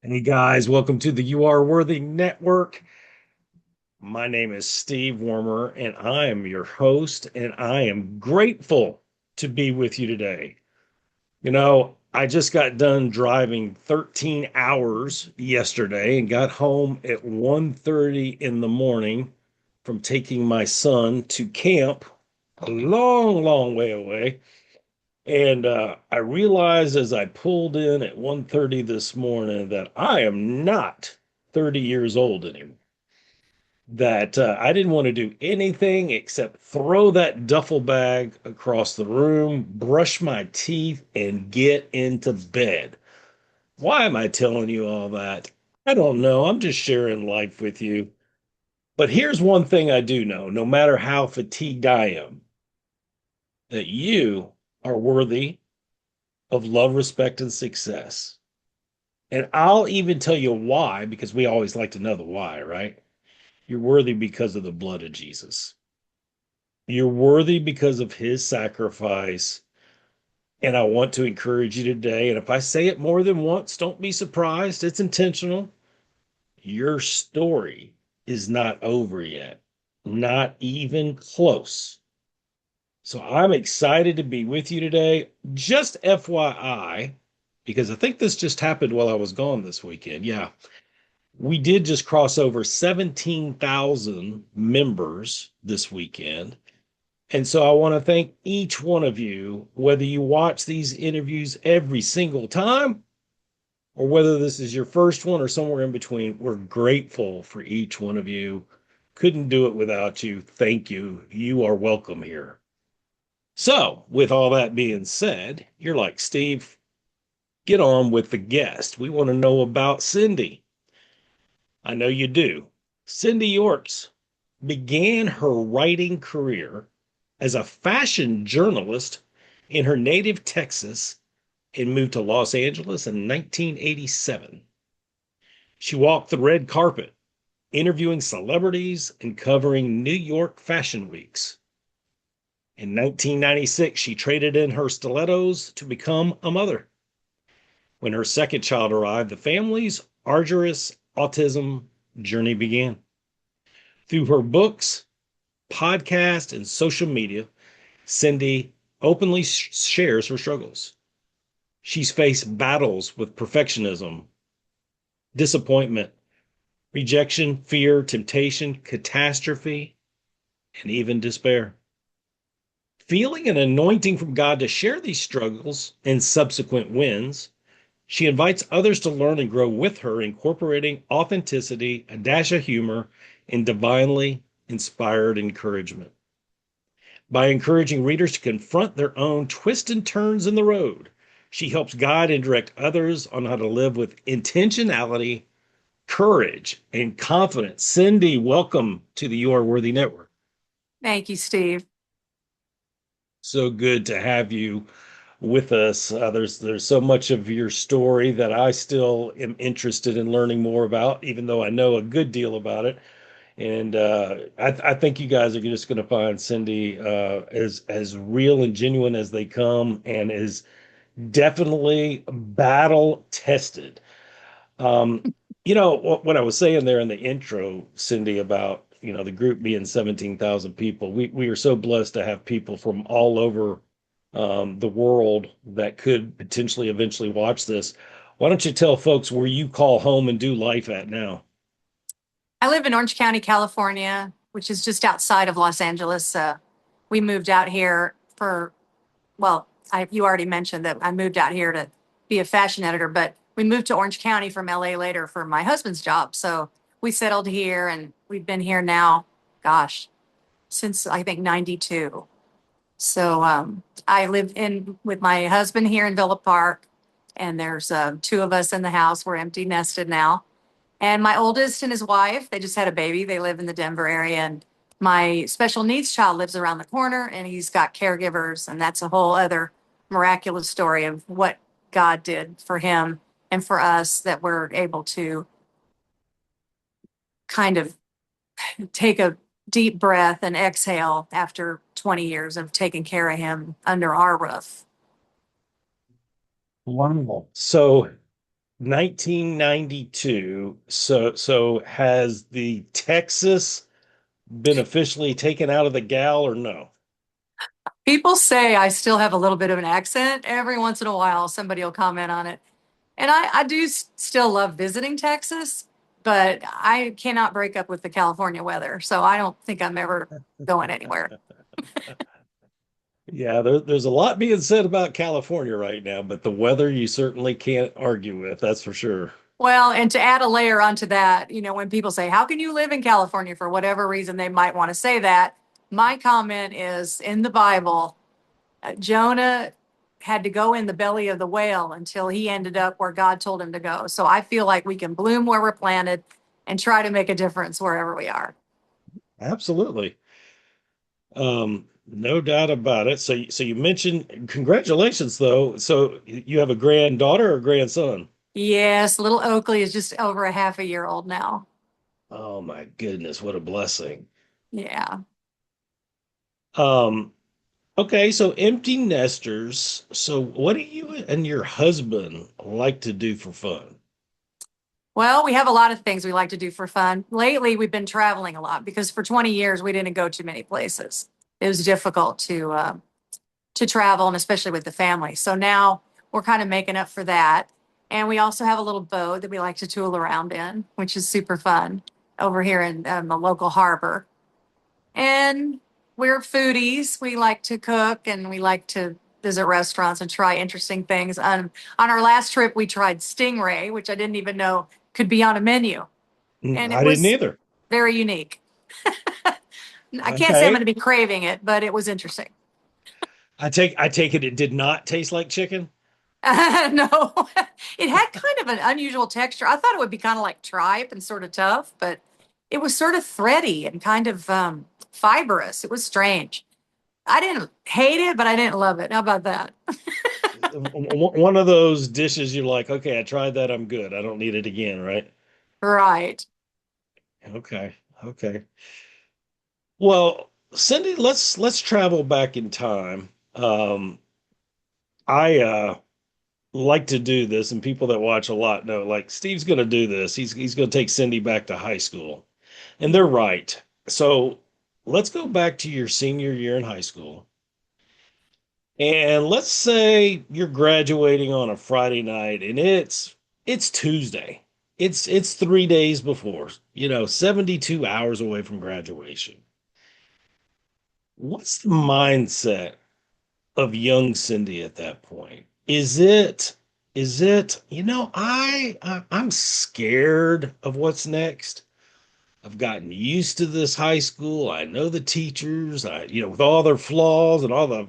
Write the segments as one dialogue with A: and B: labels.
A: Hey guys, welcome to the You Are Worthy Network. My name is Steve Warmer, and I am your host, and I am grateful to be with you today. I just got done driving 13 hours yesterday and got home at 1:30 in the morning from taking my son to camp a long, long way away. And I realized as I pulled in at 1:30 this morning that I am not 30 years old anymore. That I didn't want to do anything except throw that duffel bag across the room, brush my teeth, and get into bed. Why am I telling you all that? I don't know. I'm just sharing life with you. But here's one thing I do know: no matter how fatigued I am, that you are worthy of love, respect, and success. And I'll even tell you why, because we always like to know the why, right? You're worthy because of the blood of Jesus. You're worthy because of his sacrifice. And I want to encourage you today. And if I say it more than once, don't be surprised. It's intentional. Your story is not over yet, not even close. So I'm excited to be with you today. Just FYI, because I think this just happened while I was gone this weekend. Yeah, we did just cross over 17,000 members this weekend. And so I want to thank each one of you, whether you watch these interviews every single time or whether this is your first one or somewhere in between. We're grateful for each one of you. Couldn't do it without you. Thank you. You are welcome here. So, with all that being said, you're like, Steve, get on with the guest. We want to know about Cindy. I know you do. Cindy Yorks began her writing career as a fashion journalist in her native Texas and moved to Los Angeles in 1987. She walked the red carpet, interviewing celebrities and covering New York fashion weeks. In 1996, she traded in her stilettos to become a mother. When her second child arrived, the family's arduous autism journey began. Through her books, podcast, and social media, Cindy openly shares her struggles. She's faced battles with perfectionism, disappointment, rejection, fear, temptation, catastrophe, and even despair. Feeling an anointing from God to share these struggles and subsequent wins, she invites others to learn and grow with her, incorporating authenticity, a dash of humor, and divinely inspired encouragement. By encouraging readers to confront their own twists and turns in the road, she helps guide and direct others on how to live with intentionality, courage, and confidence. Cindy, welcome to the You Are Worthy Network.
B: Thank you, Steve.
A: So good to have you with us. There's so much of your story that I still am interested in learning more about, even though I know a good deal about it. And I think you guys are just going to find Cindy as real and genuine as they come, and is definitely battle tested. Um, what I was saying there in the intro, Cindy, about the group being 17,000 people. We are so blessed to have people from all over the world that could potentially eventually watch this. Why don't you tell folks where you call home and do life at now?
B: I live in Orange County, California, which is just outside of Los Angeles. We moved out here you already mentioned that I moved out here to be a fashion editor, but we moved to Orange County from LA later for my husband's job. So we settled here and we've been here now, gosh, since I think 92. So I live in with my husband here in Villa Park, and there's two of us in the house. We're empty nested now. And my oldest and his wife, they just had a baby. They live in the Denver area. And my special needs child lives around the corner and he's got caregivers. And that's a whole other miraculous story of what God did for him and for us, that we're able to kind of take a deep breath and exhale after 20 years of taking care of him under our roof.
A: Wonderful. So 1992. So has the Texas been officially taken out of the gal or no?
B: People say I still have a little bit of an accent. Every once in a while, somebody will comment on it. And I do still love visiting Texas, but I cannot break up with the California weather. So I don't think I'm ever going anywhere.
A: Yeah, there's a lot being said about California right now, but the weather you certainly can't argue with, that's for sure.
B: Well, and to add a layer onto that, when people say, how can you live in California for whatever reason they might want to say that, my comment is in the Bible, Jonah had to go in the belly of the whale until he ended up where God told him to go. So I feel like we can bloom where we're planted and try to make a difference wherever we are.
A: Absolutely. No doubt about it. So you mentioned congratulations though. So you have a granddaughter or grandson?
B: Yes, little Oakley is just over a half a year old now.
A: Oh my goodness, what a blessing.
B: Yeah.
A: Um, okay, so empty nesters. So what do you and your husband like to do for fun?
B: Well, we have a lot of things we like to do for fun. Lately, we've been traveling a lot because for 20 years we didn't go too many places. It was difficult to travel, and especially with the family. So now we're kind of making up for that. And we also have a little boat that we like to tool around in, which is super fun over here in the local harbor. And we're foodies. We like to cook and we like to visit restaurants and try interesting things. On our last trip, we tried stingray, which I didn't even know could be on a menu. And it
A: I didn't
B: was
A: either.
B: very unique. I can't say I'm going
A: Okay.
B: to be craving it, but it was interesting.
A: I take it did not taste like chicken.
B: No, it had kind of an unusual texture. I thought it would be kind of like tripe and sort of tough, but it was sort of thready and kind of fibrous. It was strange. I didn't hate it, but I didn't love it. How about that?
A: One of those dishes you're like, okay, I tried that, I'm good. I don't need it again, right?
B: Right.
A: Okay. Okay. Well, Cindy, let's travel back in time. I like to do this, and people that watch a lot know, like Steve's going to do this. He's going to take Cindy back to high school, and they're right. So let's go back to your senior year in high school, and let's say you're graduating on a Friday night, and it's Tuesday. It's 3 days before, 72 hours away from graduation. What's the mindset of young Cindy at that point? Is it, I'm scared of what's next. I've gotten used to this high school. I know the teachers, with all their flaws and all the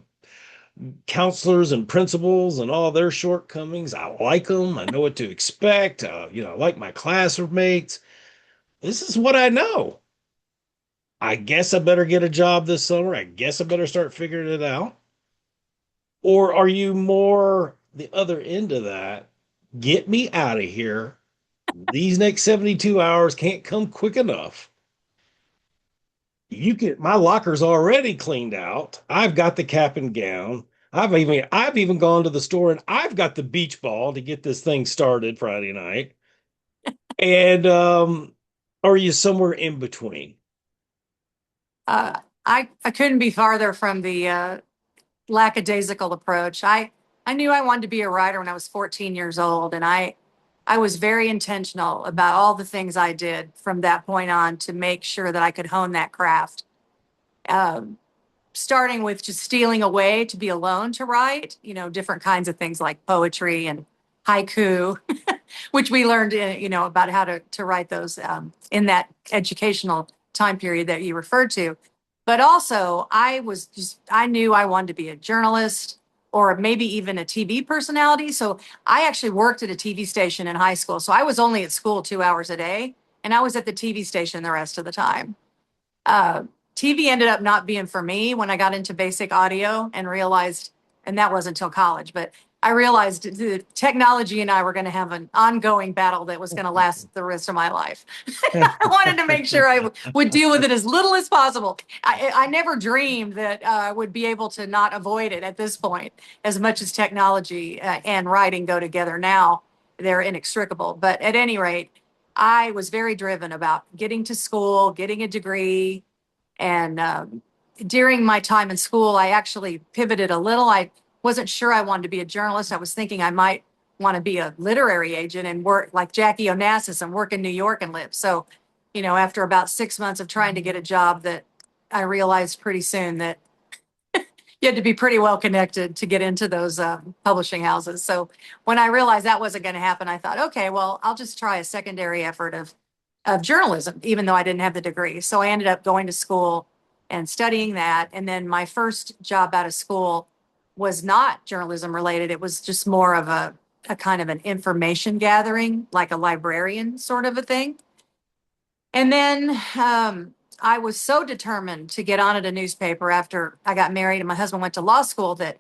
A: counselors and principals and all their shortcomings. I like them. I know what to expect. I like my classmates. This is what I know. I guess I better get a job this summer. I guess I better start figuring it out. Or are you more the other end of that? Get me out of here. These next 72 hours can't come quick enough. My locker's already cleaned out. I've got the cap and gown. I've even gone to the store and I've got the beach ball to get this thing started Friday night. And are you somewhere in between?
B: I couldn't be farther from the lackadaisical approach. I knew I wanted to be a writer when I was 14 years old, and I was very intentional about all the things I did from that point on to make sure that I could hone that craft. Um, Starting with just stealing away to be alone to write, different kinds of things like poetry and haiku, which we learned, about how to write those in that educational time period that you referred to. But also, I knew I wanted to be a journalist or maybe even a TV personality. So I actually worked at a TV station in high school. So I was only at school 2 hours a day, and I was at the TV station the rest of the time. uh, TV ended up not being for me when I got into basic audio and realized, and that wasn't until college, but I realized the technology and I were going to have an ongoing battle that was going to last the rest of my life. I wanted to make sure I would deal with it as little as possible. I never dreamed that I would be able to not avoid it at this point, as much as technology and writing go together now. they're inextricable. But at any rate, I was very driven about getting to school, getting a degree. And during my time in school, I actually pivoted a little. I wasn't sure I wanted to be a journalist. I was thinking I might want to be a literary agent and work like Jackie Onassis and work in New York and live. So, after about 6 months of trying to get a job, that I realized pretty soon that you had to be pretty well connected to get into those publishing houses. So when I realized that wasn't going to happen, I thought, okay, well, I'll just try a secondary effort of journalism, even though I didn't have the degree. So I ended up going to school and studying that. And then my first job out of school was not journalism related. It was just more of a kind of an information gathering, like a librarian sort of a thing. And then I was so determined to get on at a newspaper after I got married and my husband went to law school that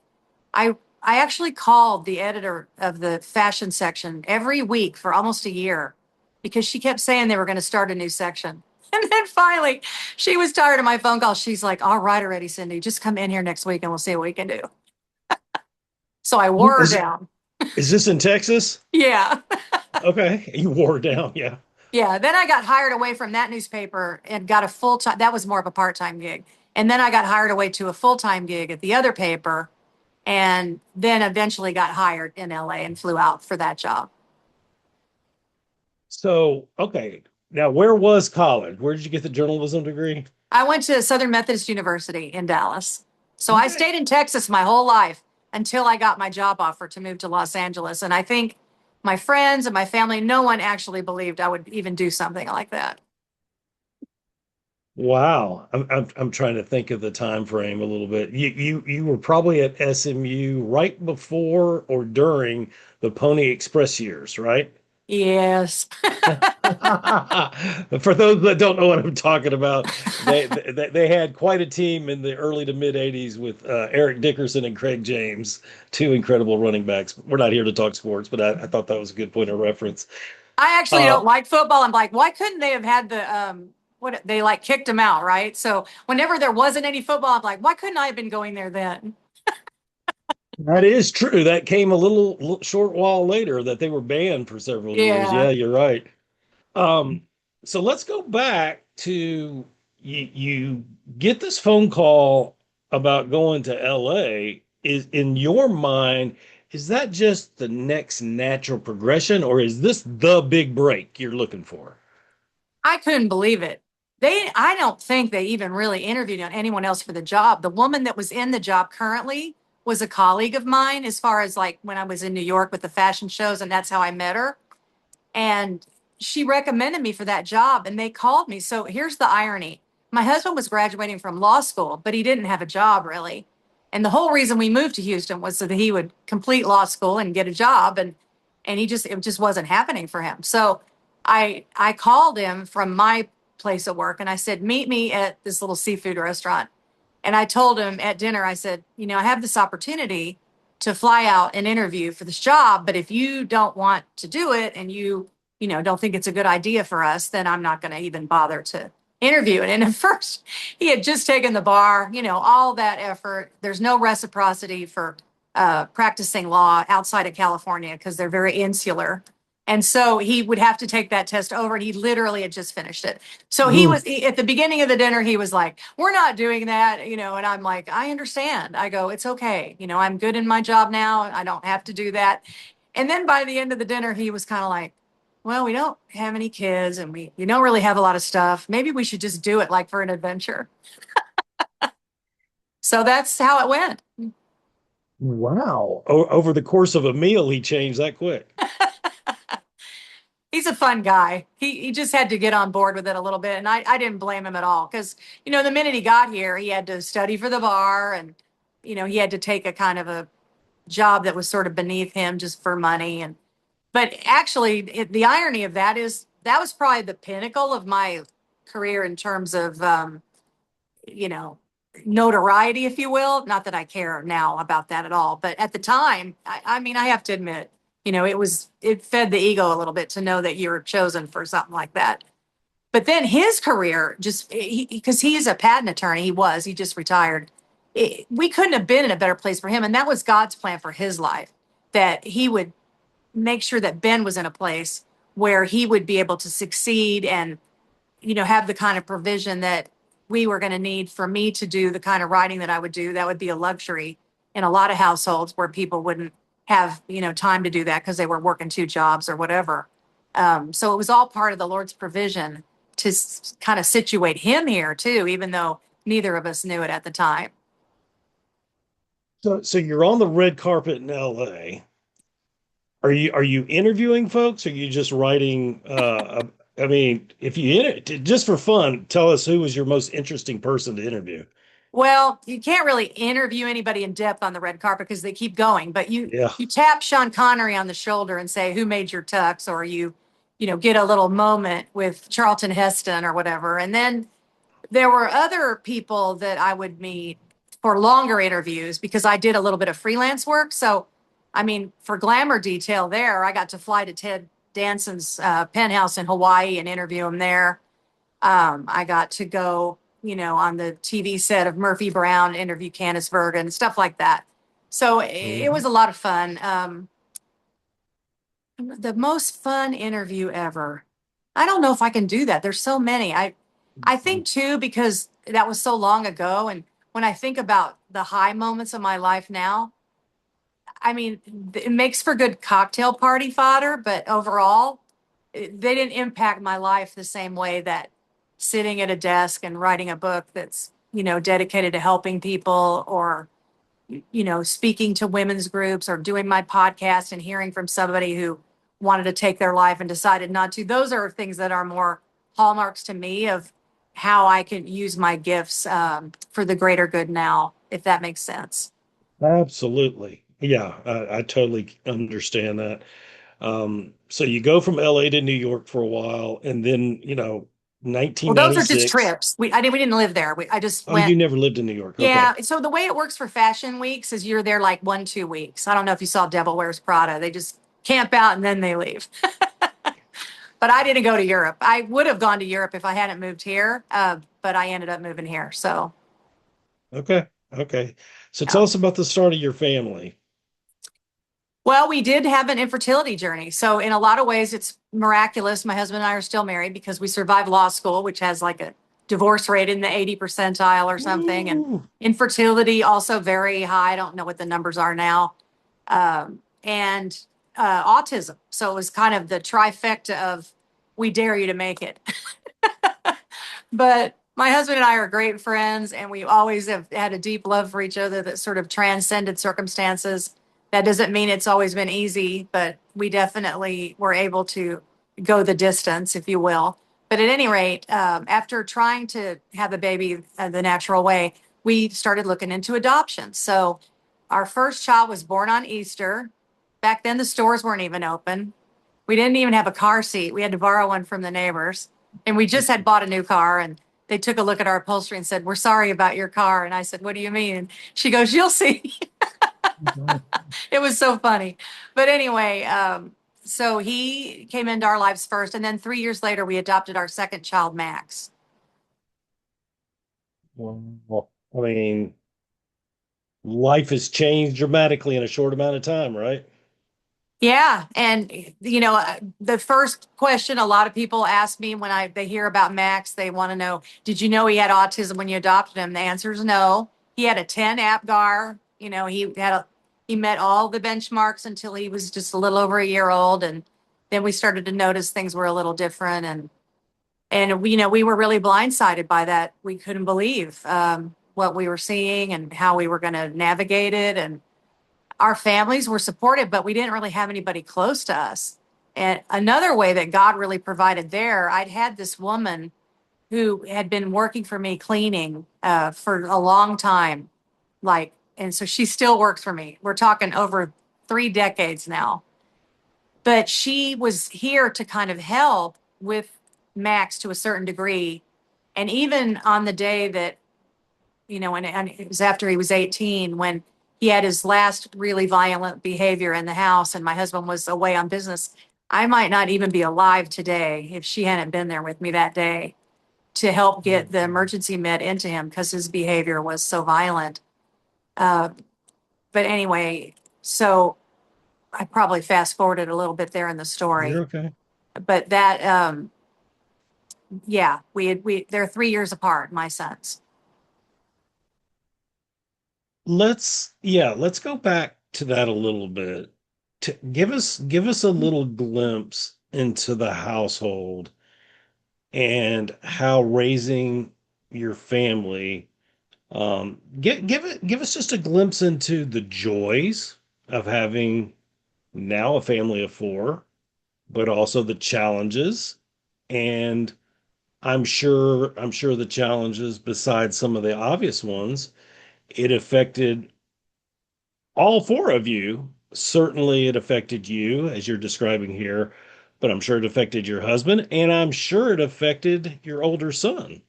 B: I actually called the editor of the fashion section every week for almost a year because she kept saying they were going to start a new section. And then finally, she was tired of my phone calls. She's like, "All right already, Cindy, just come in here next week and we'll see what we can do." So I wore her
A: Is
B: down.
A: is this in Texas?
B: Yeah.
A: Okay, you wore it down. Yeah.
B: Yeah. Then I got hired away from that newspaper and got a full time, that was more of a part time gig. And then I got hired away to a full time gig at the other paper and then eventually got hired in LA and flew out for that job.
A: So, okay. Now, where was college? Where did you get the journalism degree?
B: I went to Southern Methodist University in Dallas. So I
A: Okay.
B: stayed in Texas my whole life until I got my job offer to move to Los Angeles. And I think my friends and my family, no one actually believed I would even do something like that.
A: Wow. I'm trying to think of the time frame a little bit. You were probably at SMU right before or during the Pony Express years, right?
B: Yes.
A: For those that don't know what I'm talking about, they had quite a team in the early to mid 80s with Eric Dickerson and Craig James, two incredible running backs. We're not here to talk sports, but I thought that was a good point of reference.
B: I actually
A: Uh,
B: don't like football. I'm like, why couldn't they have had the what they like kicked him out, right? So whenever there wasn't any football, I'm like, why couldn't I have been going there then?
A: that is true. That came a short while later that they were banned for several years.
B: Yeah.
A: Yeah, you're right. Um, so let's go back to you get this phone call about going to LA. Is in your mind, is that just the next natural progression, or is this the big break you're looking for?
B: I couldn't believe it. I don't think they even really interviewed anyone else for the job. The woman that was in the job currently was a colleague of mine, as far as like when I was in New York with the fashion shows, and that's how I met her. And she recommended me for that job, and they called me. So here's the irony. My husband was graduating from law school, but he didn't have a job really. And the whole reason we moved to Houston was so that he would complete law school and get a job. And it just wasn't happening for him. So I called him from my place of work and I said, meet me at this little seafood restaurant. And I told him at dinner, I said, I have this opportunity to fly out and interview for this job, but if you don't want to do it and don't think it's a good idea for us, then I'm not going to even bother to interview it. And at first, he had just taken the bar, all that effort. There's no reciprocity for practicing law outside of California because they're very insular. And so he would have to take that test over, and he literally had just finished it. So at the beginning of the dinner, he was like, "We're not doing that," and I'm like, "I understand." I go, "It's okay. I'm good in my job now. I don't have to do that." And then by the end of the dinner, he was kind of like, "Well, we don't have any kids and we don't really have a lot of stuff. Maybe we should just do it like for an adventure." So that's how it went.
A: Wow. Over the course of a meal, he changed that quick.
B: He's a fun guy. He just had to get on board with it a little bit. And I didn't blame him at all because, the minute he got here, he had to study for the bar and, he had to take a kind of a job that was sort of beneath him just for money. But actually, the irony of that is that was probably the pinnacle of my career in terms of, you know, notoriety, if you will. Not that I care now about that at all, but at the time, I mean, I have to admit, it fed the ego a little bit to know that you were chosen for something like that. But then his career just, because he is a patent attorney, he just retired. We couldn't have been in a better place for him. And that was God's plan for his life, that he would make sure that Ben was in a place where he would be able to succeed and, have the kind of provision that we were going to need for me to do the kind of writing that I would do. That would be a luxury in a lot of households where people wouldn't have, time to do that because they were working two jobs or whatever. So it was all part of the Lord's provision to kind of situate him here too, even though neither of us knew it at the time.
A: So you're on the red carpet in LA. Are you interviewing folks? Or are you just writing? I mean, if you just for fun, tell us who was your most interesting person to interview.
B: Well, you can't really interview anybody in depth on the red carpet because they keep going, but you
A: Yeah.
B: you tap Sean Connery on the shoulder and say, "Who made your tux?" Or you get a little moment with Charlton Heston or whatever. And then there were other people that I would meet for longer interviews because I did a little bit of freelance work. So, I mean, for glamour detail there, I got to fly to Ted Danson's penthouse in Hawaii and interview him there. I got to go, on the TV set of Murphy Brown, interview Candice Bergen, stuff like that. So it was
A: Mhm.
B: a lot of fun. The most fun interview ever. I don't know if I can do that. There's so many. I think too because that was so long ago, and when I think about the high moments of my life now, I mean, it makes for good cocktail party fodder, but overall, they didn't impact my life the same way that sitting at a desk and writing a book that's, dedicated to helping people or, speaking to women's groups or doing my podcast and hearing from somebody who wanted to take their life and decided not to. Those are things that are more hallmarks to me of how I can use my gifts for the greater good now, if that makes sense.
A: Absolutely. Yeah, I totally understand that. So you go from LA to New York for a while, and then,
B: Well, those are just
A: 1996.
B: trips. We didn't live there. I just
A: Oh,
B: went.
A: you never lived in New York.
B: Yeah.
A: Okay.
B: So the way it works for fashion weeks is you're there like 1, 2 weeks. I don't know if you saw Devil Wears Prada. They just camp out and then they leave. But I didn't go to Europe. I would have gone to Europe if I hadn't moved here, but I ended up moving here. So,
A: Okay. Okay. So
B: yeah.
A: tell us about the start of your family.
B: Well, we did have an infertility journey. So, in a lot of ways, it's miraculous. My husband and I are still married because we survived law school, which has like a divorce rate in the 80 percentile or something. And
A: Ooh.
B: infertility also very high. I don't know what the numbers are now. And autism. So, it was kind of the trifecta of we dare you to make it. But my husband and I are great friends, and we always have had a deep love for each other that sort of transcended circumstances. That doesn't mean it's always been easy, but we definitely were able to go the distance, if you will. But at any rate, after trying to have a baby the natural way, we started looking into adoption. So our first child was born on Easter. Back then, the stores weren't even open. We didn't even have a car seat. We had to borrow one from the neighbors. And we just had bought a new car and they took a look at our upholstery and said, "We're sorry about your car." And I said, "What do you mean?" And she goes, "You'll see." It was so funny. But anyway, so he came into our lives first. And then 3 years later, we adopted our second child, Max.
A: Well, I mean, life has changed dramatically in a short amount of time, right?
B: Yeah, and the first question a lot of people ask me when they hear about Max, they want to know, did you know he had autism when you adopted him? The answer is no. He had a 10 APGAR. He met all the benchmarks until he was just a little over a year old, and then we started to notice things were a little different, and we were really blindsided by that. We couldn't believe what we were seeing and how we were going to navigate it, and our families were supportive, but we didn't really have anybody close to us. And another way that God really provided there, I'd had this woman who had been working for me cleaning for a long time. And so she still works for me. We're talking over 3 decades now. But she was here to kind of help with Max to a certain degree. And even on the day that and it was after he was 18 when he had his last really violent behavior in the house and my husband was away on business. I might not even be alive today if she hadn't been there with me that day to help get the emergency med into him because his behavior was so violent. Uh, but anyway, so I probably fast forwarded a little bit there in the
A: You're
B: story,
A: okay.
B: but that, yeah, they're 3 years apart, my sons.
A: Let's go back to that a little bit. To give us a little glimpse into the household and how raising your family give us just a glimpse into the joys of having now a family of four, but also the challenges. And I'm sure the challenges, besides some of the obvious ones, it affected all four of you. Certainly it affected you, as you're describing here, but I'm sure it affected your husband, and I'm sure it affected your older son.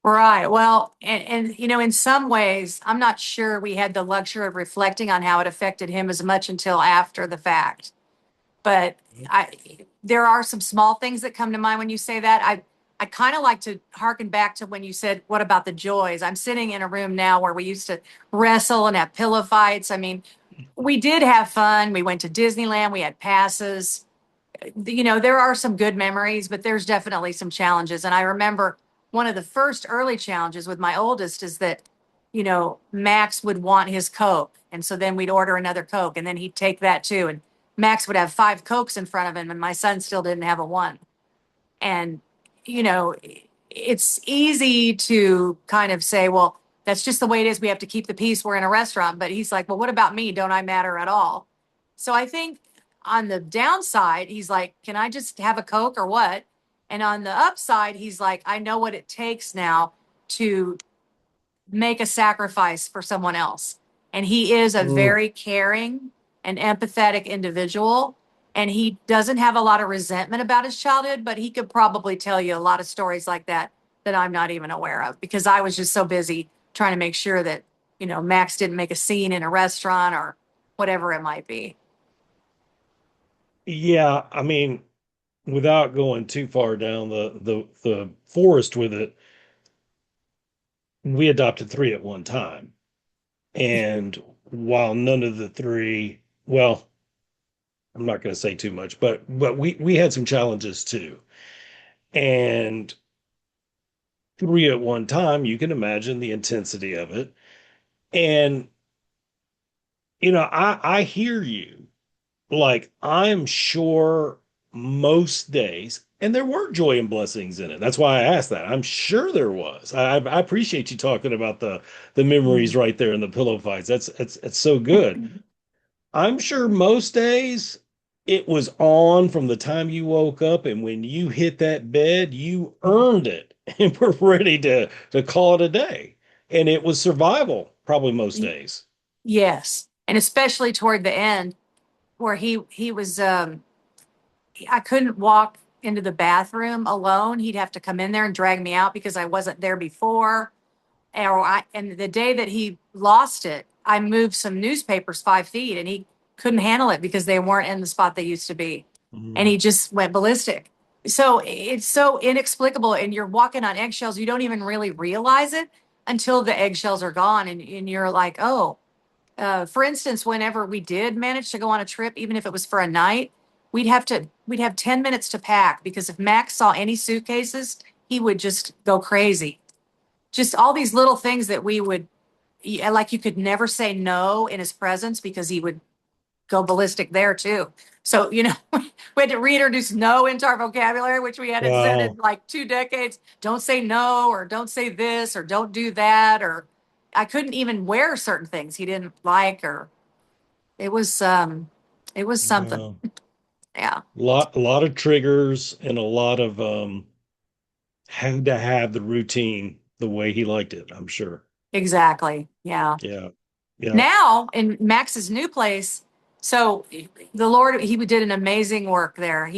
B: Right. Well, and in some ways, I'm not sure we had the luxury of reflecting on how it affected him as much until after the fact. But I, there are some small things that come to mind when you say that. I kind of like to harken back to when you said, "What about the joys?" I'm sitting in a room now where we used to wrestle and have pillow fights. I mean, we did have fun. We went to Disneyland. We had passes. There are some good memories, but there's definitely some challenges. And I remember one of the first early challenges with my oldest is that, Max would want his Coke. And so then we'd order another Coke and then he'd take that too. And Max would have five Cokes in front of him and my son still didn't have a one. And, you know, it's easy to kind of say, well, that's just the way it is. We have to keep the peace. We're in a restaurant. But he's like, well, what about me? Don't I matter at all? So I think on the downside, he's like, can I just have a Coke or what? And on the upside, he's like, I know what it takes now to make a sacrifice for someone else. And he is a
A: Mm.
B: very caring and empathetic individual. And he doesn't have a lot of resentment about his childhood, but he could probably tell you a lot of stories like that that I'm not even aware of because I was just so busy trying to make sure that, Max didn't make a scene in a restaurant or whatever it might be.
A: Yeah, I mean, without going too far down the forest with it, we adopted three at one time. And while none of the three, well, I'm not going to say too much, but we had some challenges too. And three at one time, you can imagine the intensity of it. And I hear you. Like, I'm sure most days, and there were joy and blessings in it. That's why I asked that. I'm sure there was. I appreciate you talking about the memories right there in the pillow fights. It's so good. I'm sure most days it was on from the time you woke up, and when you hit that bed, you earned it and were ready to call it a day. And it was survival, probably most days.
B: Yes. And especially toward the end where he was I couldn't walk into the bathroom alone. He'd have to come in there and drag me out because I wasn't there before. And the day that he lost it, I moved some newspapers 5 feet and he couldn't handle it because they weren't in the spot they used to be. And
A: Mm.
B: he just went ballistic. So it's so inexplicable. And you're walking on eggshells. You don't even really realize it until the eggshells are gone. And you're like, oh, for instance, whenever we did manage to go on a trip, even if it was for a night, we'd have 10 minutes to pack because if Max saw any suitcases, he would just go crazy. Just all these little things that we would, yeah, like you could never say no in his presence because he would go ballistic there too. So, we had to reintroduce no into our vocabulary, which we hadn't said in
A: Wow.
B: like 2 decades. Don't say no, or don't say this, or don't do that, or I couldn't even wear certain things he didn't like, or it was, it was something.
A: Wow.
B: Yeah,
A: A lot of triggers and a lot of had to have the routine the way he liked it, I'm sure.
B: exactly. Yeah.
A: Yeah. Yeah.
B: Now in Max's new place, so the Lord, he did an amazing work there.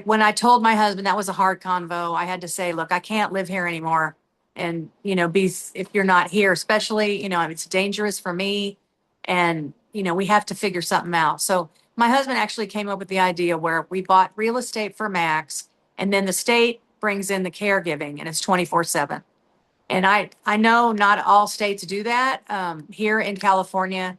B: When I told my husband that was a hard convo, I had to say, look, I can't live here anymore. And, if you're not here, especially, it's dangerous for me. And, we have to figure something out. So my husband actually came up with the idea where we bought real estate for Max and then the state brings in the caregiving and it's 24/7. And I know not all states do that. Here in California,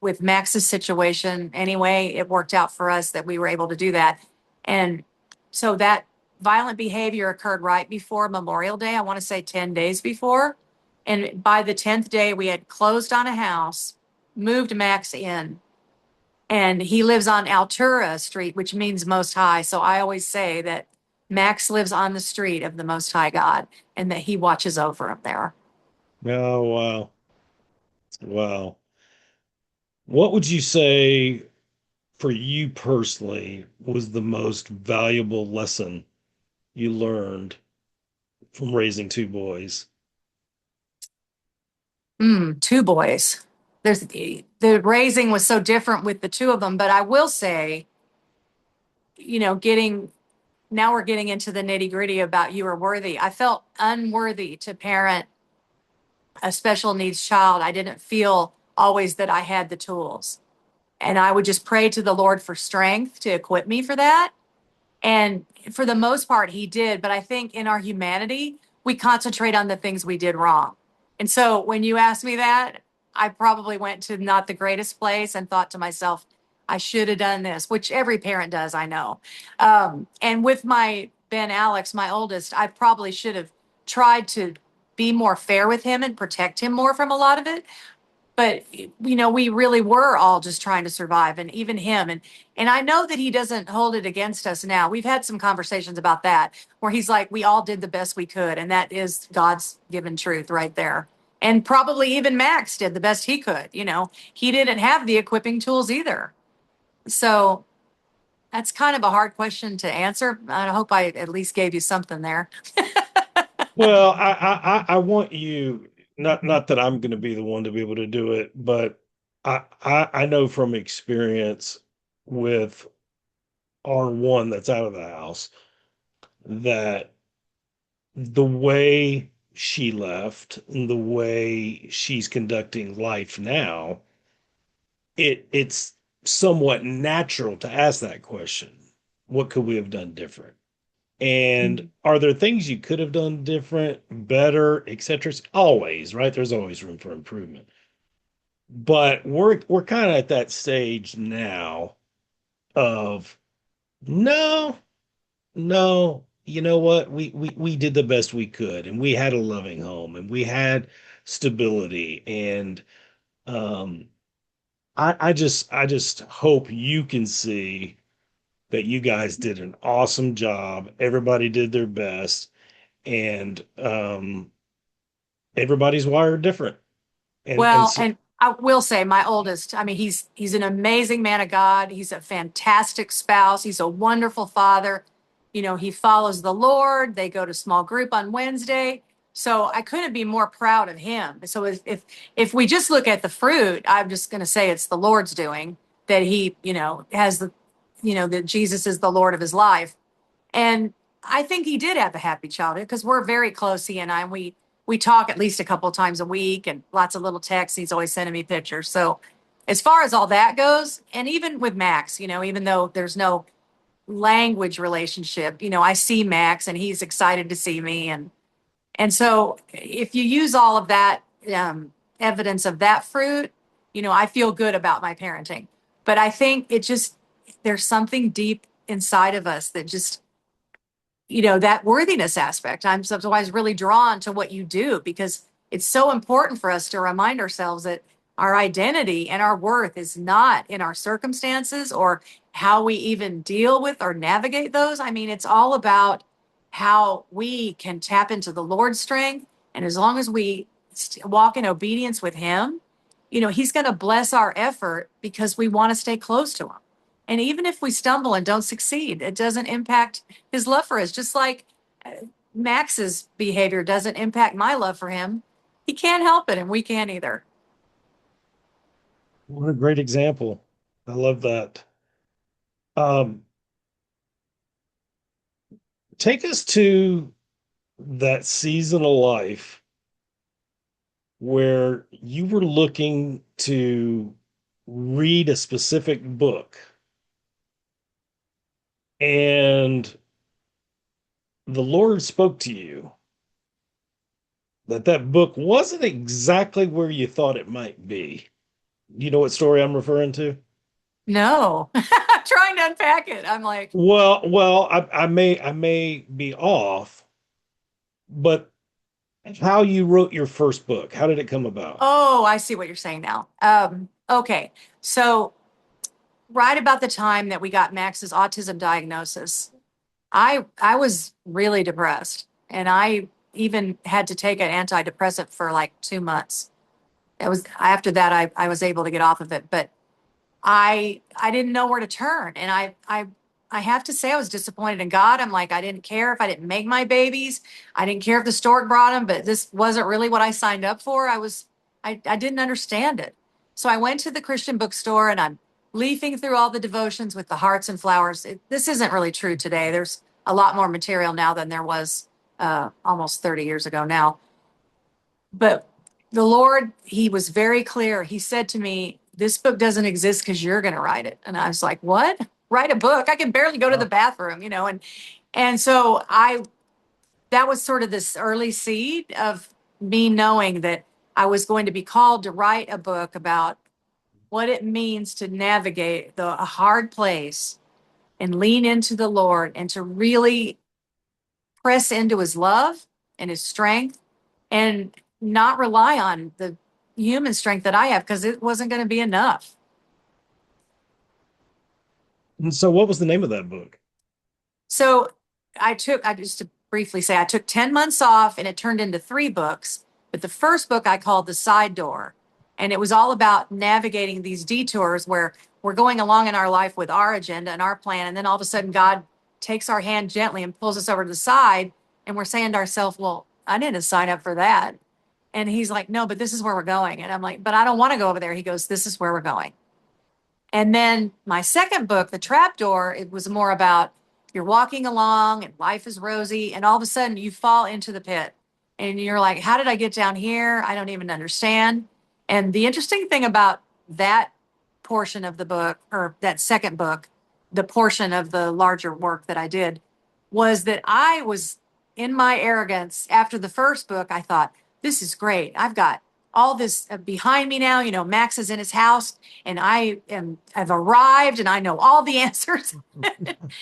B: With Max's situation anyway, it worked out for us that we were able to do that. And so that violent behavior occurred right before Memorial Day. I want to say 10 days before. And by the 10th day, we had closed on a house, moved Max in, and he lives on Altura Street, which means Most High. So I always say that Max lives on the street of the Most High God and that he watches over him there.
A: Oh, wow. Wow. What would you say for you personally was the most valuable lesson you learned from raising two boys?
B: Two boys. The raising was so different with the two of them, but I will say, getting now we're getting into the nitty gritty about you are worthy. I felt unworthy to parent a special needs child. I didn't feel always that I had the tools. And I would just pray to the Lord for strength to equip me for that. And for the most part, he did. But I think in our humanity, we concentrate on the things we did wrong. And so when you asked me that, I probably went to not the greatest place and thought to myself, I should have done this, which every parent does, I know. And with my Ben Alex, my oldest, I probably should have tried to be more fair with him and protect him more from a lot of it, but we really were all just trying to survive, and even him. And I know that he doesn't hold it against us now. We've had some conversations about that where he's like, we all did the best we could, and that is God's given truth right there. And probably even Max did the best he could. He didn't have the equipping tools either. So that's kind of a hard question to answer. I hope I at least gave you something there.
A: Well, I want you, not that I'm going to be the one to be able to do it, but I know from experience with our one that's out of the house that the way she left and the way she's conducting life now, it's somewhat natural to ask that question. What could we have done different? And are there things you could have done different, better, et cetera? Always, right? There's always room for improvement. But we're kind of at that stage now of no, no, you know what? We did the best we could, and we had a loving home, and we had stability, and um, I just hope you can see that you guys did an awesome job. Everybody did their best, and everybody's wired different. And
B: Well,
A: so,
B: and I will say my oldest, I mean, he's an amazing man of God. He's a fantastic spouse. He's a wonderful father. He follows the Lord. They go to small group on Wednesday. So I couldn't be more proud of him. So if we just look at the fruit, I'm just going to say it's the Lord's doing that he, has that Jesus is the Lord of his life. And I think he did have a happy childhood because we're very close, he and I. And we talk at least a couple of times a week and lots of little texts. He's always sending me pictures. So as far as all that goes, and even with Max, even though there's no language relationship, I see Max and he's excited to see me. And so if you use all of that evidence of that fruit, I feel good about my parenting. But I think there's something deep inside of us that just that worthiness aspect. I'm sometimes really drawn to what you do because it's so important for us to remind ourselves that our identity and our worth is not in our circumstances or how we even deal with or navigate those. I mean, it's all about how we can tap into the Lord's strength. And as long as we walk in obedience with Him, He's going to bless our effort because we want to stay close to Him. And even if we stumble and don't succeed, it doesn't impact his love for us. Just like Max's behavior doesn't impact my love for him. He can't help it, and we can't either.
A: what a great example. I love that. Um, Take us to that season of life where you were looking to read a specific book and the Lord spoke to you that book wasn't exactly where you thought it might be. You know what story I'm referring to?
B: No, I'm trying to unpack it. I'm like,
A: Well, I may be off, but how you wrote your first book, how did it come about?
B: oh, I see what you're saying now. Okay. So right about the time that we got Max's autism diagnosis, I was really depressed, and I even had to take an antidepressant for like 2 months. It was after that I was able to get off of it, but I didn't know where to turn, and I have to say I was disappointed in God. I'm like, I didn't care if I didn't make my babies. I didn't care if the stork brought them, but this wasn't really what I signed up for. I didn't understand it. So I went to the Christian bookstore, and I'm leafing through all the devotions with the hearts and flowers. This isn't really true today. There's a lot more material now than there was almost 30 years ago now. But the Lord, He was very clear. He said to me, "This book doesn't exist because you're going to write it." And I was like, "What? Write a book? I can barely go to the
A: Huh.
B: bathroom, you know?" And so that was sort of this early seed of me knowing that I was going to be called to write a book about what it means to navigate a hard place and lean into the Lord and to really press into His love and His strength and not rely on the human strength that I have because it wasn't going to be enough.
A: And so what was the name of that book?
B: So I just to briefly say, I took 10 months off and it turned into 3 books. But the first book I called The Side Door. And it was all about navigating these detours where we're going along in our life with our agenda and our plan. And then all of a sudden, God takes our hand gently and pulls us over to the side. And we're saying to ourselves, well, I didn't sign up for that. And He's like, no, but this is where we're going. And I'm like, but I don't want to go over there. He goes, this is where we're going. And then my second book, The Trapdoor, it was more about you're walking along and life is rosy, and all of a sudden you fall into the pit. And you're like, how did I get down here? I don't even understand. And the interesting thing about that portion of the book, or that second book, the portion of the larger work that I did, was that I was in my arrogance after the first book. I thought, this is great. I've got all this behind me now. You know, Max is in his house and I've arrived and I know all the answers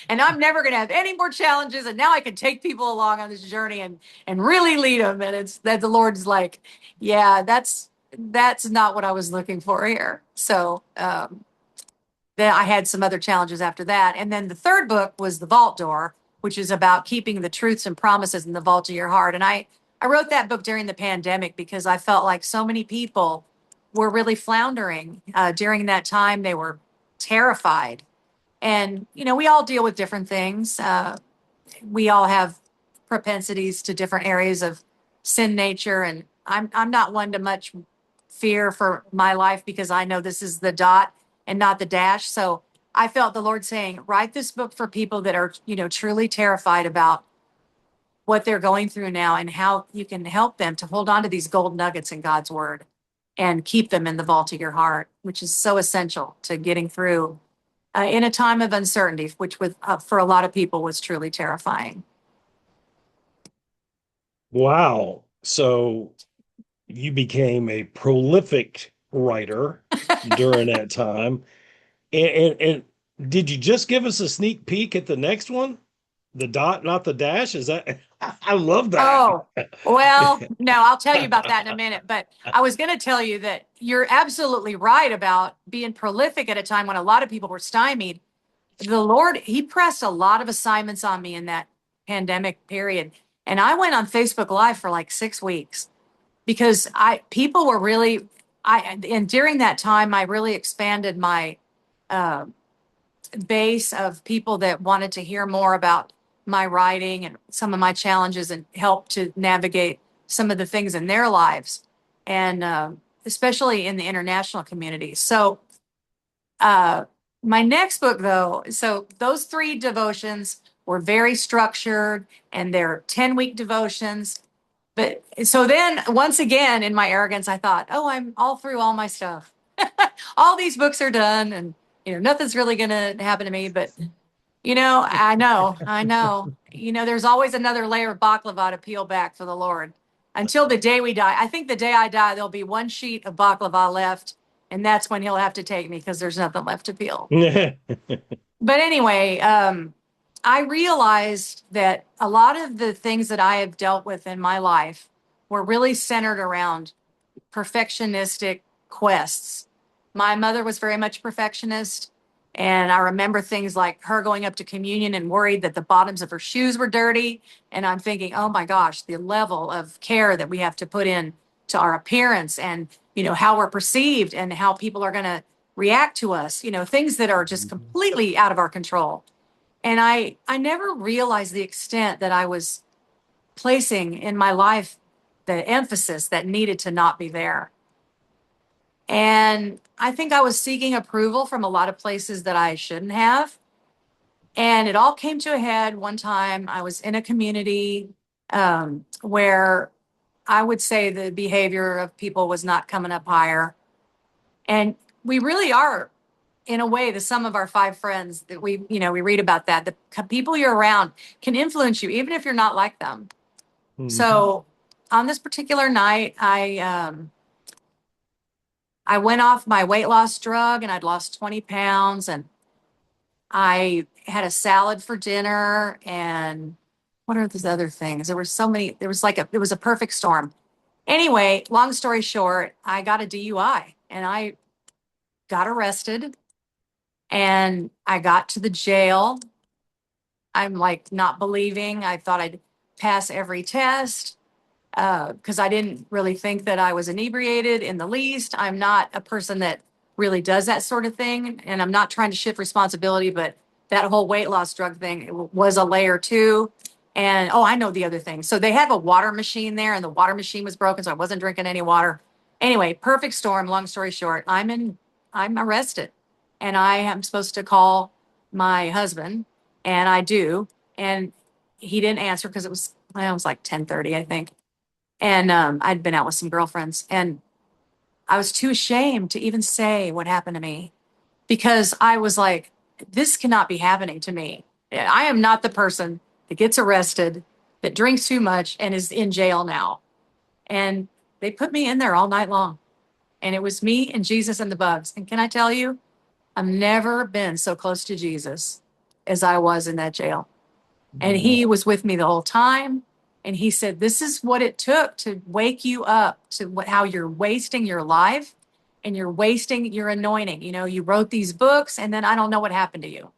B: and I'm never going to have any more challenges. And now I can take people along on this journey and really lead them. And it's that the Lord's like, yeah, that's not what I was looking for here. So, then I had some other challenges after that. And then the third book was The Vault Door, which is about keeping the truths and promises in the vault of your heart. And I wrote that book during the pandemic because I felt like so many people were really floundering during that time. They were terrified. And, you know, we all deal with different things. We all have propensities to different areas of sin nature. And I'm not one to much fear for my life because I know this is the dot and not the dash. So I felt the Lord saying, write this book for people that are, you know, truly terrified about what they're going through now and how you can help them to hold on to these gold nuggets in God's word and keep them in the vault of your heart, which is so essential to getting through in a time of uncertainty, which with for a lot of people was truly terrifying.
A: Wow. So you became a prolific writer during that time. And did you just give us a sneak peek at the next one? The dot, not the dash? Is that I love that.
B: Oh, well, no, I'll tell you about that in a minute. But I was going to tell you that you're absolutely right about being prolific at a time when a lot of people were stymied. The Lord, He pressed a lot of assignments on me in that pandemic period. And I went on Facebook Live for like 6 weeks because people were really, and during that time, I really expanded my uh, base of people that wanted to hear more about my writing and some of my challenges and help to navigate some of the things in their lives, and especially in the international community. So, uh, my next book, though, so those 3 devotions were very structured and they're 10-week devotions. But so then once again, in my arrogance, I thought, oh, I'm all through all my stuff. All these books are done and, you know, nothing's really going to happen to me. But, you know, I know, you know, there's always another layer of baklava to peel back for the Lord until the day we die. I think the day I die, there'll be one sheet of baklava left And that's when he'll have to take me because there's nothing left to peel.
A: Mhm.
B: But anyway, I realized that a lot of the things that I have dealt with in my life were really centered around perfectionistic quests. My mother was very much perfectionist. And I remember things like her going up to communion and worried that the bottoms of her shoes were dirty. And I'm thinking, oh my gosh, the level of care that we have to put in to our appearance and, how we're perceived and how people are going to react to us, things that are just completely out of our control. And I never realized the extent that I was placing in my life the emphasis that needed to not be there. And I think I was seeking approval from a lot of places that I shouldn't have. And it all came to a head one time. I was in a community where I would say the behavior of people was not coming up higher. And we really are, in a way, the sum of our five friends that we read about that. The people you're around can influence you, even if you're not like them. So on this particular night, I went off my weight loss drug and I'd lost 20 pounds and I had a salad for dinner. And what are those other things? There were so many, it was a perfect storm. Anyway, long story short, I got a DUI and I got arrested and I got to the jail. I'm like not believing. I thought I'd pass every test because I didn't really think that I was inebriated in the least. I'm not a person that really does that sort of thing. And I'm not trying to shift responsibility, but that whole weight loss drug thing was a layer two. And oh, I know the other thing. So they have a water machine there and the water machine was broken. So I wasn't drinking any water. Anyway, perfect storm. Long story short, I'm arrested and I am supposed to call my husband and I do. And he didn't answer because it was like 10:30, I think. And I'd been out with some girlfriends, and I was too ashamed to even say what happened to me because I was like, this cannot be happening to me. I am not the person that gets arrested, that drinks too much, and is in jail now. And they put me in there all night long. And it was me and Jesus and the bugs. And can I tell you, I've never been so close to Jesus as I was in that jail. And he was with me the whole time. And he said, this is what it took to wake you up to how you're wasting your life and you're wasting your anointing. You wrote these books and then I don't know what happened to you.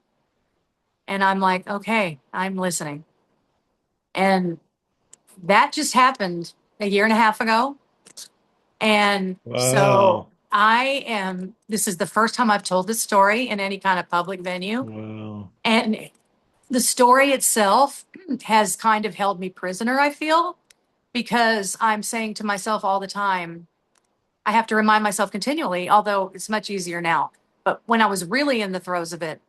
B: And I'm like, okay, I'm listening. And that just happened a year and a half ago. And so
A: Wow.
B: this is the first time I've told this story in any kind of public venue.
A: Wow.
B: And the story itself has kind of held me prisoner, I feel, because I'm saying to myself all the time, I have to remind myself continually, although it's much easier now. But when I was really in the throes of it,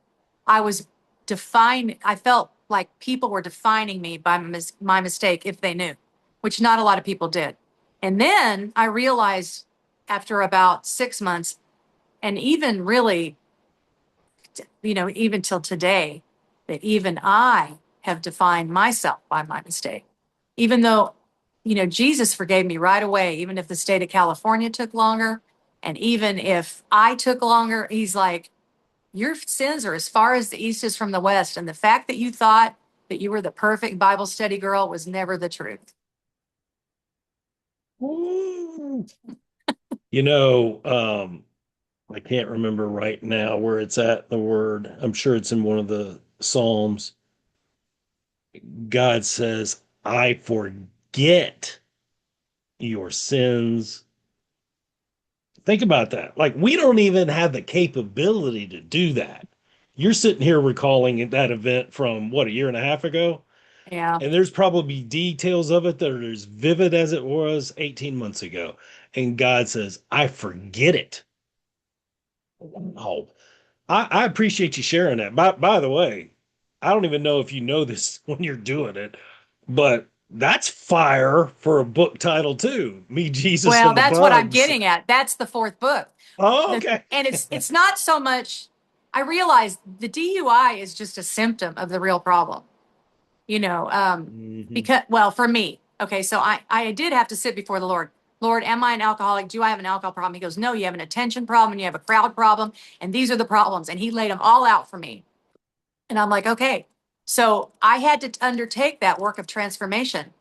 B: I was I felt like people were defining me by my mistake if they knew, which not a lot of people did. And then I realized after about 6 months, and even really, even till today, that even I have defined myself by my mistake. Even though, Jesus forgave me right away, even if the state of California took longer, and even if I took longer, he's like, your sins are as far as the east is from the west. And the fact that you thought that you were the perfect Bible study girl was never the truth.
A: Woo. You know, I can't remember right now where it's at, the word. I'm sure it's in one of the Psalms. God says, I forget your sins. Think about that. Like, we don't even have the capability to do that. You're sitting here recalling that event from what, a year and a half ago?
B: Yeah.
A: And there's probably details of it that are as vivid as it was 18 months ago. And God says, I forget it. Wow. I appreciate you sharing that. By the way, I don't even know if you know this when you're doing it, but that's fire for a book title too. Me, Jesus,
B: Well,
A: and the
B: that's what I'm
A: Bugs.
B: getting at. That's the fourth book.
A: Oh, okay.
B: And it's not so much. I realize the DUI is just a symptom of the real problem. You know,
A: Hmm.
B: because well, for me, okay, so I did have to sit before the Lord. Lord, am I an alcoholic? Do I have an alcohol problem? He goes, no, you have an attention problem and you have a crowd problem. And these are the problems. And he laid them all out for me. And I'm like, okay. So I had to undertake that work of transformation,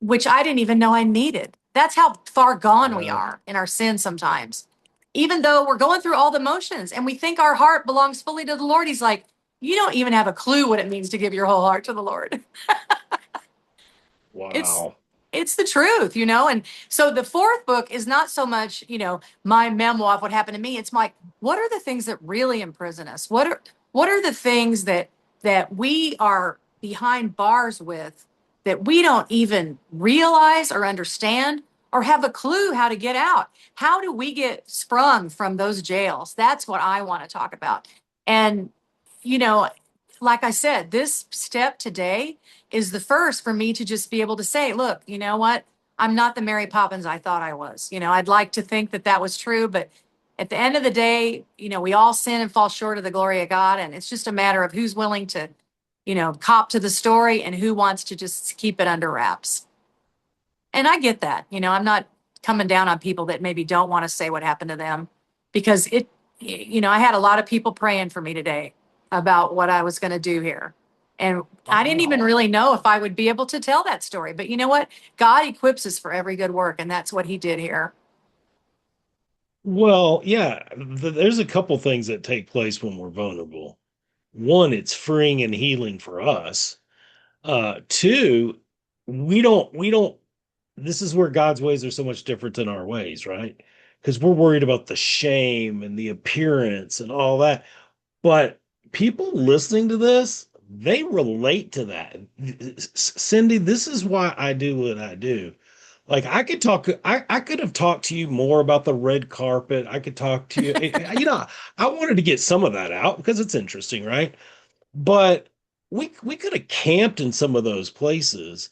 B: which I didn't even know I needed. That's how far gone we
A: Yeah.
B: are in our sin sometimes. Even though we're going through all the motions and we think our heart belongs fully to the Lord, he's like, you don't even have a clue what it means to give your whole heart to the Lord. It's
A: Wow.
B: it's the truth, And so the fourth book is not so much, my memoir of what happened to me. It's like, what are the things that really imprison us? What are the things that we are behind bars with that we don't even realize or understand or have a clue how to get out? How do we get sprung from those jails? That's what I want to talk about. And you know, like I said, this step today is the first for me to just be able to say, look, you know what? I'm not the Mary Poppins I thought I was. I'd like to think that that was true, but at the end of the day, we all sin and fall short of the glory of God. And it's just a matter of who's willing to, cop to the story and who wants to just keep it under wraps. And I get that. I'm not coming down on people that maybe don't want to say what happened to them because I had a lot of people praying for me today about what I was going to do here. And I didn't even
A: Wow.
B: really know if I would be able to tell that story. But you know what? God equips us for every good work. And that's what he did here.
A: Well, yeah, there's a couple things that take place when we're vulnerable. One, it's freeing and healing for us. Two, we don't, this is where God's ways are so much different than our ways, right? Because we're worried about the shame and the appearance and all that. But people listening to this, they relate to that. Cindy, this is why I do what I do. Like I could have talked to you more about the red carpet. I could talk to you, I wanted to get some of that out because it's interesting, right? But we could have camped in some of those places.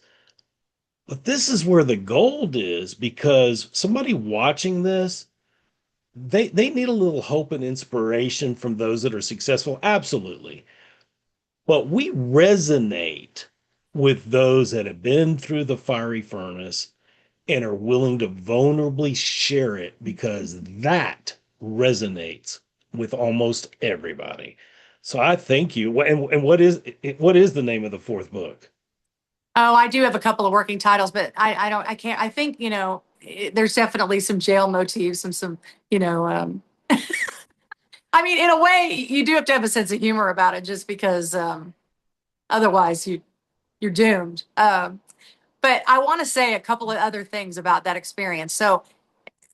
A: But this is where the gold is because somebody watching this, they need a little hope and inspiration from those that are successful. Absolutely. But we resonate with those that have been through the fiery furnace and are willing to vulnerably share it because that resonates with almost everybody. So I thank you. And what is the name of the fourth book?
B: Oh, I do have a couple of working titles, but I don't, I can't, I think, there's definitely some jail motifs and some, you know, um, I mean, in a way, you do have to have a sense of humor about it just because otherwise you're doomed. But I want to say a couple of other things about that experience. So,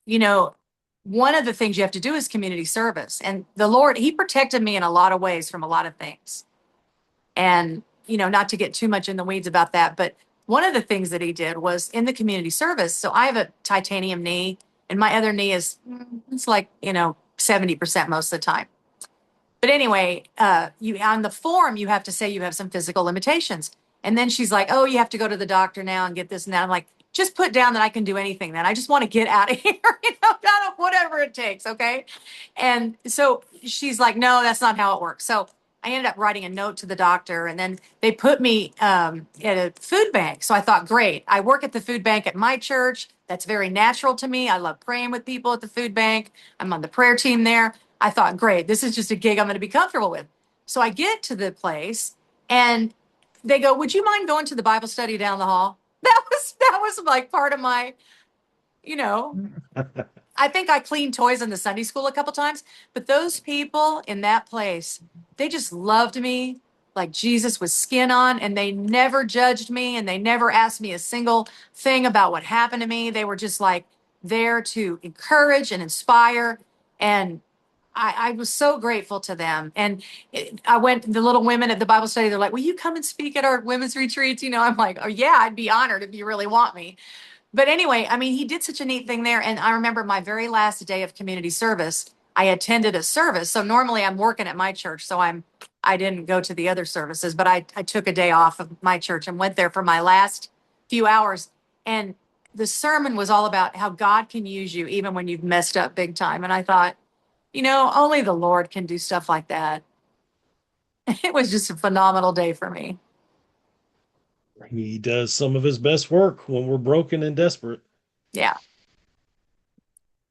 B: you know, one of the things you have to do is community service. And the Lord, he protected me in a lot of ways from a lot of things. And, not to get too much in the weeds about that, but one of the things that he did was in the community service. So I have a titanium knee, and my other knee is, it's like, 70% most of the time. But anyway, you on the form you have to say you have some physical limitations, and then she's like, "Oh, you have to go to the doctor now and get this and that." I'm like, "Just put down that I can do anything. Then I just want to get out of here, whatever it takes, okay?" And so she's like, "No, that's not how it works." So I ended up writing a note to the doctor, and then they put me at a food bank. So I thought, great, I work at the food bank at my church. That's very natural to me. I love praying with people at the food bank. I'm on the prayer team there. I thought, great, this is just a gig I'm going to be comfortable with. So I get to the place and they go, would you mind going to the Bible study down the hall? That was like part of my, you know, I think I cleaned toys in the Sunday school a couple times, but those people in that place, they just loved me like Jesus with skin on, and they never judged me and they never asked me a single thing about what happened to me. They were just like there to encourage and inspire. And I was so grateful to them. And I went, the little women at the Bible study, they're like, will you come and speak at our women's retreats? I'm like, oh, yeah, I'd be honored if you really want me. But anyway, I mean, he did such a neat thing there. And I remember my very last day of community service, I attended a service. So normally I'm working at my church. So I didn't go to the other services, but I took a day off of my church and went there for my last few hours. And the sermon was all about how God can use you even when you've messed up big time. And I thought, only the Lord can do stuff like that. It was just a phenomenal day for me.
A: He does some of his best work when we're broken and desperate.
B: Yeah.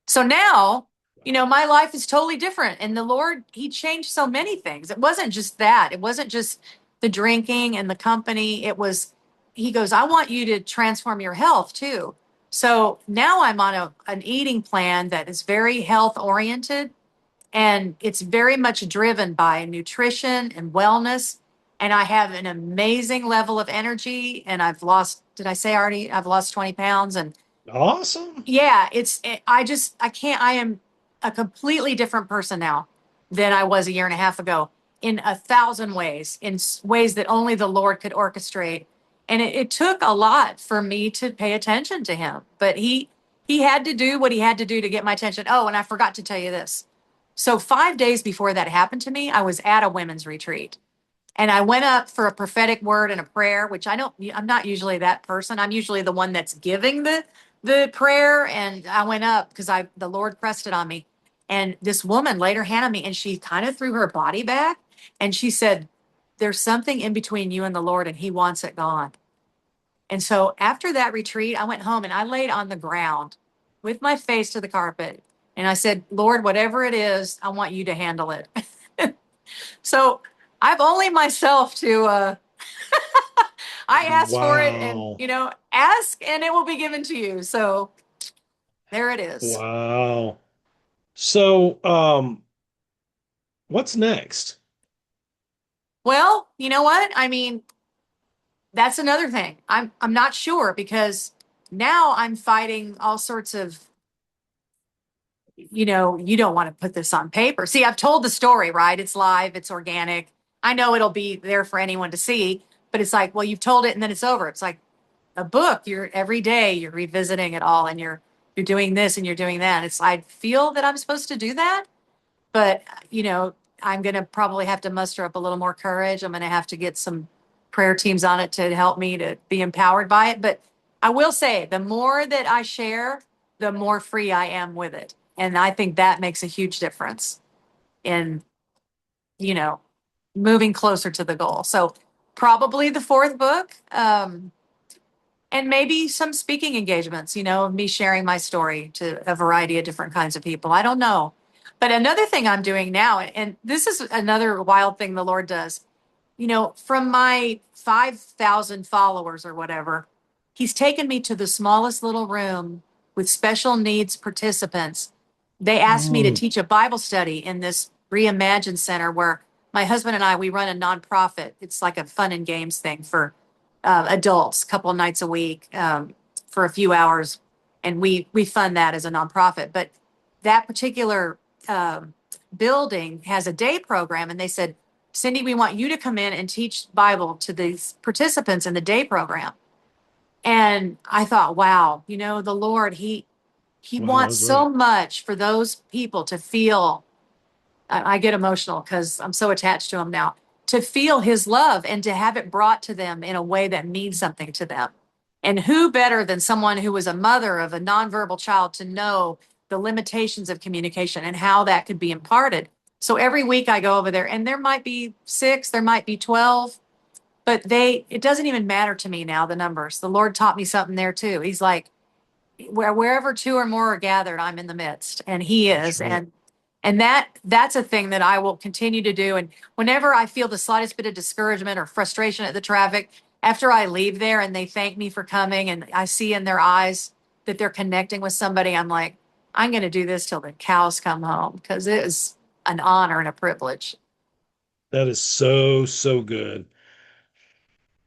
B: So now, my life is totally different. And the Lord, He changed so many things. It wasn't just that. It wasn't just the drinking and the company. He goes, I want you to transform your health too. So now I'm on an eating plan that is very health oriented, and it's very much driven by nutrition and wellness. And I have an amazing level of energy. And did I say already, I've lost 20 pounds? And
A: Awesome.
B: yeah, I can't, I am a completely different person now than I was a year and a half ago in 1,000 ways, in ways that only the Lord could orchestrate. And it took a lot for me to pay attention to Him, but he had to do what he had to do to get my attention. Oh, and I forgot to tell you this. So 5 days before that happened to me, I was at a women's retreat. And I went up for a prophetic word and a prayer, which I'm not usually that person. I'm usually the one that's giving the prayer. And I went up because the Lord pressed it on me. And this woman laid her hand on me and she kind of threw her body back and she said, there's something in between you and the Lord and He wants it gone. And so after that retreat, I went home and I laid on the ground with my face to the carpet. And I said, Lord, whatever it is, I want you to handle it. So I've only myself to I asked for it, and
A: Wow.
B: ask and it will be given to you. So there it is.
A: Wow. So, what's next?
B: Well, you know what? I mean, that's another thing. I'm not sure because now I'm fighting all sorts of, you don't want to put this on paper. See, I've told the story, right? It's live, it's organic. I know it'll be there for anyone to see, but it's like, well, you've told it and then it's over. It's like a book. You're every day you're revisiting it all and you're doing this and you're doing that. It's I feel that I'm supposed to do that, but I'm going to probably have to muster up a little more courage. I'm going to have to get some prayer teams on it to help me to be empowered by it. But I will say the more that I share, the more free I am with it. And I think that makes a huge difference in, you know, moving closer to the goal. So probably the fourth book. And maybe some speaking engagements, me sharing my story to a variety of different kinds of people. I don't know. But another thing I'm doing now, and this is another wild thing the Lord does, from my 5,000 followers or whatever, He's taken me to the smallest little room with special needs participants. They asked me to
A: Mm,
B: teach a Bible study in this Reimagine Center where my husband and I, we run a nonprofit. It's like a fun and games thing for adults, a couple of nights a week for a few hours, and we fund that as a nonprofit. But that particular building has a day program, and they said, Cindy, we want you to come in and teach Bible to these participants in the day program. And I thought, wow, the Lord, He
A: wow,
B: wants
A: that's
B: so
A: right.
B: much for those people to feel. I get emotional because I'm so attached to Him now. To feel His love and to have it brought to them in a way that means something to them. And who better than someone who was a mother of a nonverbal child to know the limitations of communication and how that could be imparted? So every week I go over there, and there might be six, there might be 12, but it doesn't even matter to me now, the numbers. The Lord taught me something there too. He's like, wherever two or more are gathered, I'm in the midst, and He
A: That's
B: is.
A: right.
B: And that's a thing that I will continue to do. And whenever I feel the slightest bit of discouragement or frustration at the traffic, after I leave there and they thank me for coming and I see in their eyes that they're connecting with somebody, I'm like, I'm going to do this till the cows come home because it is an honor and a privilege.
A: That is so, so good.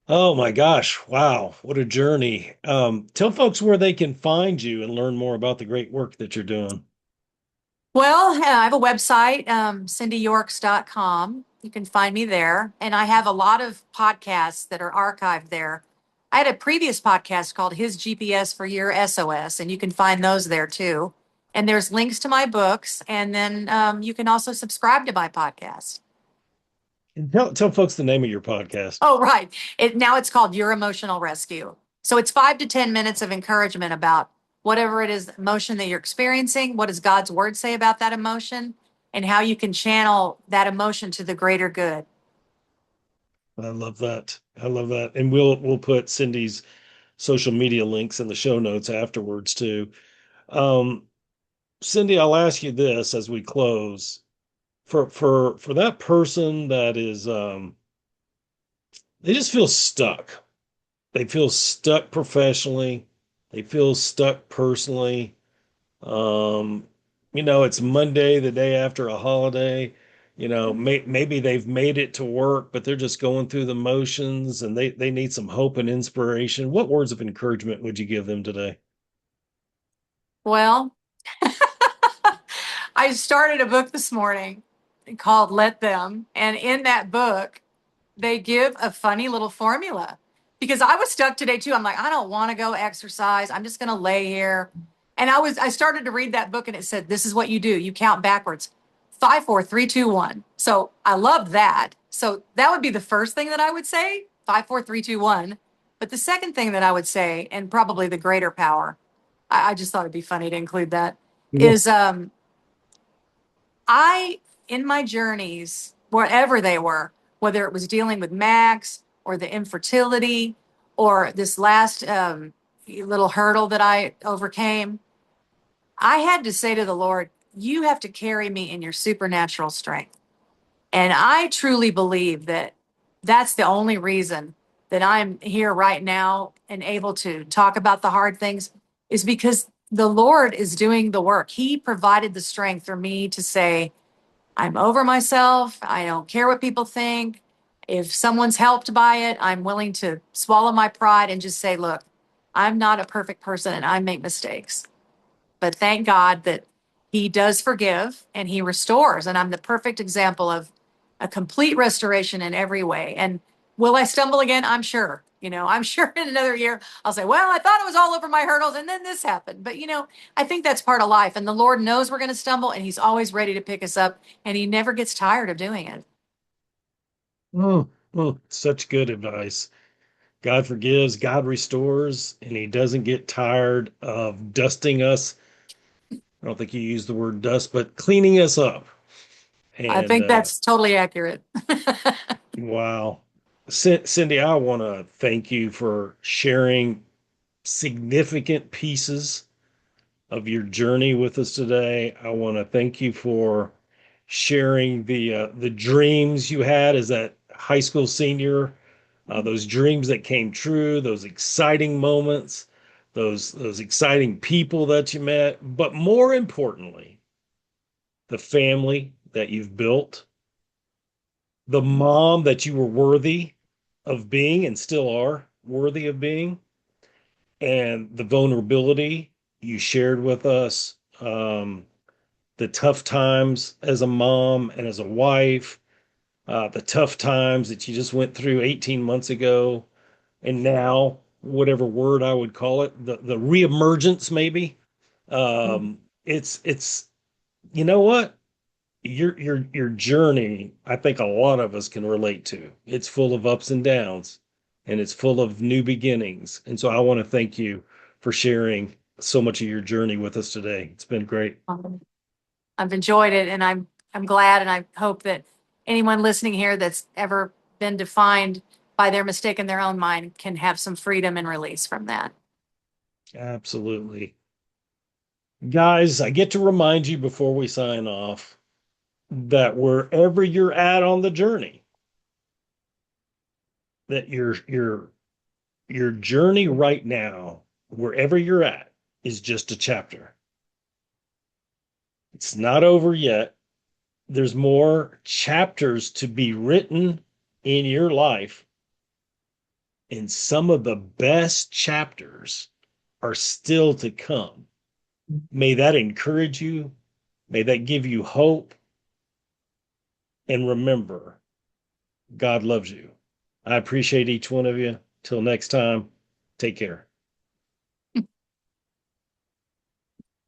A: Oh my gosh. Wow. What a journey. Tell folks where they can find you and learn more about the great work that you're doing.
B: Well, I have a website, cindyyorks.com. You can find me there. And I have a lot of podcasts that are archived there. I had a previous podcast called His GPS for Your SOS, and you can find those there too. And there's links to my books. And then you can also subscribe to my podcast.
A: And tell folks the name of your podcast.
B: Oh, right. Now it's called Your Emotional Rescue. So it's 5 to 10 minutes of encouragement about whatever it is, emotion that you're experiencing. What does God's word say about that emotion? And how you can channel that emotion to the greater good.
A: I love that. I love that. And we'll put Cindy's social media links in the show notes afterwards too. Um, Cindy, I'll ask you this as we close. For that person that is they just feel stuck. They feel stuck professionally. They feel stuck personally. Um, it's Monday, the day after a holiday. Maybe they've made it to work, but they're just going through the motions and they need some hope and inspiration. What words of encouragement would you give them today?
B: Well, I started a book this morning called Let Them. And in that book, they give a funny little formula because I was stuck today too. I'm like, I don't want to go exercise. I'm just going to lay here. And I started to read that book and it said, this is what you do. You count backwards 5, 4, 3, 2, 1. So I loved that. So that would be the first thing that I would say 5, 4, 3, 2, 1. But the second thing that I would say, and probably the greater power, I just thought it'd be funny to include that,
A: Yeah.
B: is I, in my journeys, wherever they were, whether it was dealing with Max or the infertility or this last little hurdle that I overcame, I had to say to the Lord, you have to carry me in your supernatural strength. And I truly believe that that's the only reason that I'm here right now and able to talk about the hard things is because the Lord is doing the work. He provided the strength for me to say, I'm over myself. I don't care what people think. If someone's helped by it, I'm willing to swallow my pride and just say, look, I'm not a perfect person and I make mistakes. But thank God that He does forgive and He restores. And I'm the perfect example of a complete restoration in every way. And will I stumble again? I'm sure. I'm sure in another year I'll say, well, I thought it was all over my hurdles and then this happened. But, I think that's part of life. And the Lord knows we're going to stumble and He's always ready to pick us up and He never gets tired of doing it.
A: Oh, such good advice. God forgives, God restores, and He doesn't get tired of dusting us. I don't think you used the word dust, but cleaning us up.
B: I
A: And
B: think that's totally accurate.
A: wow. Cindy, I want to thank you for sharing significant pieces of your journey with us today. I want to thank you for sharing the dreams you had as that high school senior, those dreams that came true, those exciting moments, those exciting people that you met, but more importantly, the family that you've built, the mom that you were worthy of being and still are worthy of being, and the vulnerability you shared with us, the tough times as a mom and as a wife, the tough times that you just went through 18 months ago, and now, whatever word I would call it, the reemergence maybe. It's you know what? Your journey, I think a lot of us can relate to. It's full of ups and downs, and it's full of new beginnings. And so I want to thank you for sharing so much of your journey with us today. It's been great.
B: I've enjoyed it and I'm glad and I hope that anyone listening here that's ever been defined by their mistake in their own mind can have some freedom and release from that.
A: Absolutely. Guys, I get to remind you before we sign off that wherever you're at on the journey, that your journey right now, wherever you're at, is just a chapter. It's not over yet. There's more chapters to be written in your life, and some of the best chapters are still to come. May that encourage you. May that give you hope. And remember, God loves you. I appreciate each one of you. Till next time, take care.